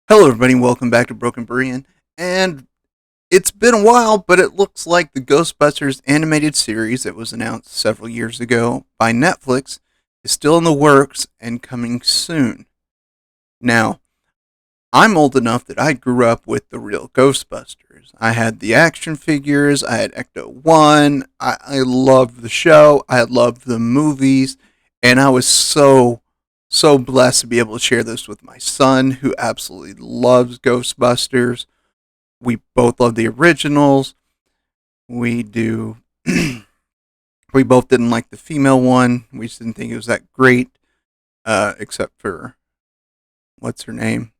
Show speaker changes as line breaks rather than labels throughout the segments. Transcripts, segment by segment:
Hello, everybody. Welcome back to Broken Berean. And it's been a while, but it looks like the Ghostbusters animated series that was announced several years ago by Netflix is still in the works and coming soon. Now, I'm old enough that I grew up with the real Ghostbusters. I had the action figures, I had Ecto 1, I loved the show, I loved the movies, and I was so blessed to be able to share this with my son who absolutely loves Ghostbusters. We both love the originals. We do. We both didn't like the female one. We just didn't think it was that great, except for what's her name?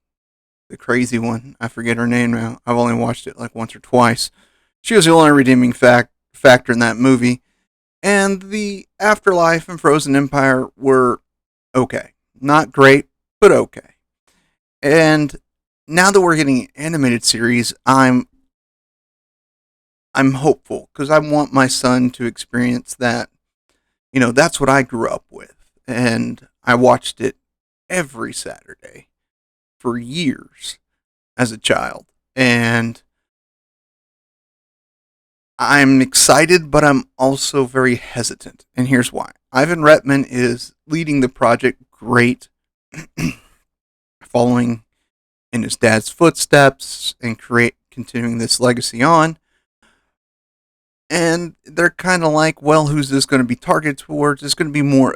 The crazy one. I forget her name now. I've only watched it like once or twice. She was the only redeeming factor in that movie. And the Afterlife and Frozen Empire were okay. Not great, but okay. And now that we're getting an animated series, I'm hopeful because I want my son to experience that. You know, that's what I grew up with, and I watched it every Saturday for years as a child. And I'm excited, but I'm also very hesitant. And here's why. Ivan Reitman is leading the project great, following in his dad's footsteps and continuing this legacy on. And they're kind of like, well, who's this going to be targeted towards? It's going to be more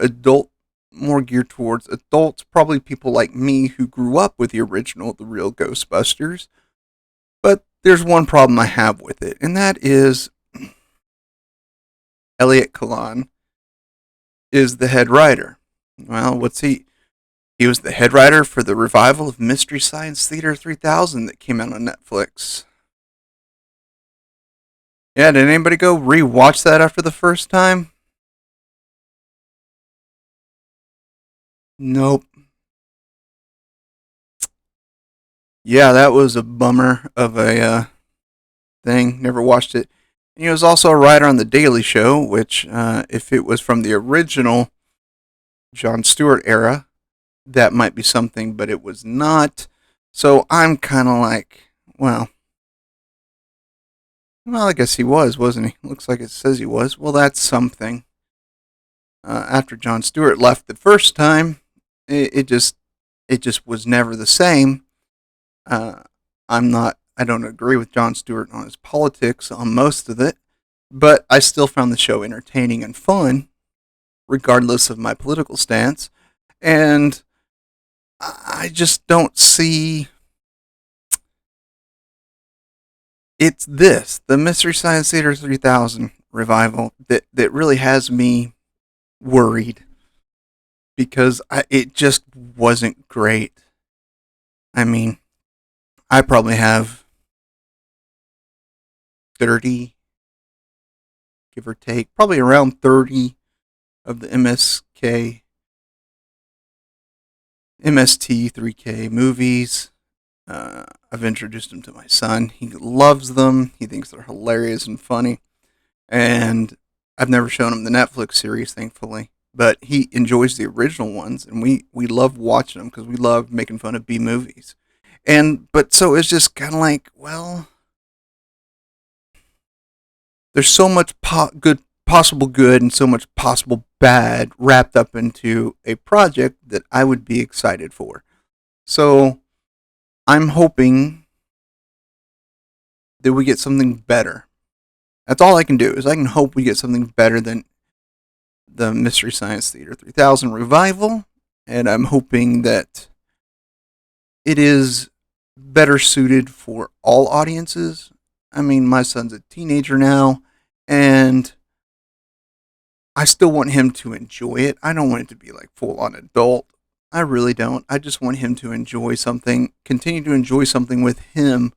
geared towards adults, probably people like me who grew up with the original, the real Ghostbusters. But there's one problem I have with it, and that is Elliot Kalan is the head writer. Well, what's he? He was the head writer for the revival of Mystery Science Theater 3000 that came out on Netflix. Yeah, did anybody go rewatch that after the first time? Nope. Yeah, that was a bummer of a thing. Never watched it. And he was also a writer on The Daily Show, which, if it was from the original Jon Stewart era, that might be something, but it was not. So I'm kind of like, well, I guess he was, wasn't he? Looks like it says he was. Well, that's something. After Jon Stewart left the first time, it just was never the same. Uh, I don't agree with Jon Stewart on his politics on most of it, but I still found the show entertaining and fun, regardless of my political stance. And I just don't see it's the Mystery Science Theater 3000 revival that really has me worried because it just wasn't great. I mean, I probably have 30, give or take, probably around 30 of the MST 3K movies. I've introduced them to my son. He loves them. He thinks they're hilarious and funny. And I've never shown him the Netflix series, thankfully. But he enjoys the original ones, and we love watching them because we love making fun of B movies. But so it's just kind of like, well, there's so much possible good and so much possible bad wrapped up into a project that I would be excited for. So I'm hoping that we get something better. That's all I can do is I can hope we get something better than the Mystery Science Theater 3000 revival, and I'm hoping that it is better suited for all audiences. I mean, my son's a teenager now, and I still want him to enjoy it. I don't want it to be like full on adult. I really don't. I just want him to enjoy something, continue to enjoy something with him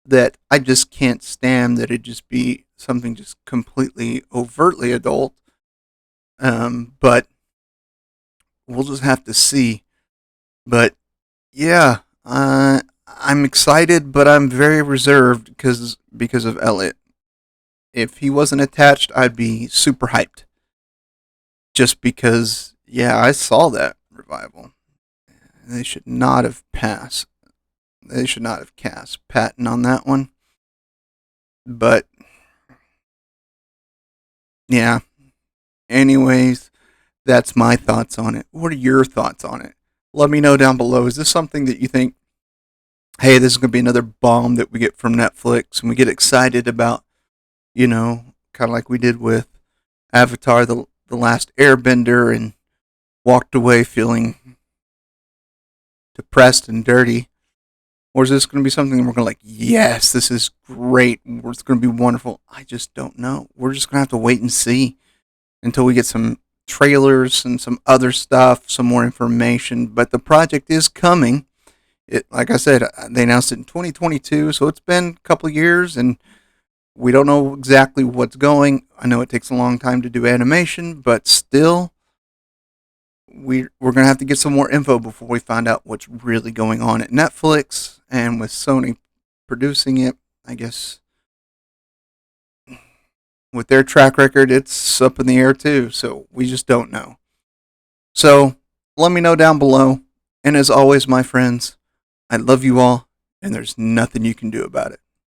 that I just can't stand that it just be something just completely overtly adult. But we'll just have to see. But yeah, I'm excited, but I'm very reserved because of Elliot. If he wasn't attached, I'd be super hyped. Just because, yeah, I saw that revival. They should not have passed. They should not have cast Patton on that one. But yeah. Anyways, that's my thoughts on it. What are your thoughts on it? Let me know down below. Is this something that you think, hey, this is going to be another bomb that we get from Netflix and we get excited about, kind of like we did with Avatar, the Last Airbender, and walked away feeling depressed and dirty? Or is this going to be something we're going to like, yes, this is great. It's going to be wonderful. I just don't know. We're just going to have to wait and see until we get some trailers and some other stuff, some more information. But the project is coming. Like I said, they announced it in 2022, so it's been a couple of years, and we don't know exactly what's going. I know it takes a long time to do animation, but still, we're going to have to get some more info before we find out what's really going on at Netflix. And with Sony producing it, I guess with their track record, it's up in the air too. So we just don't know. So let me know down below. And as always, my friends, I love you all, and there's nothing you can do about it.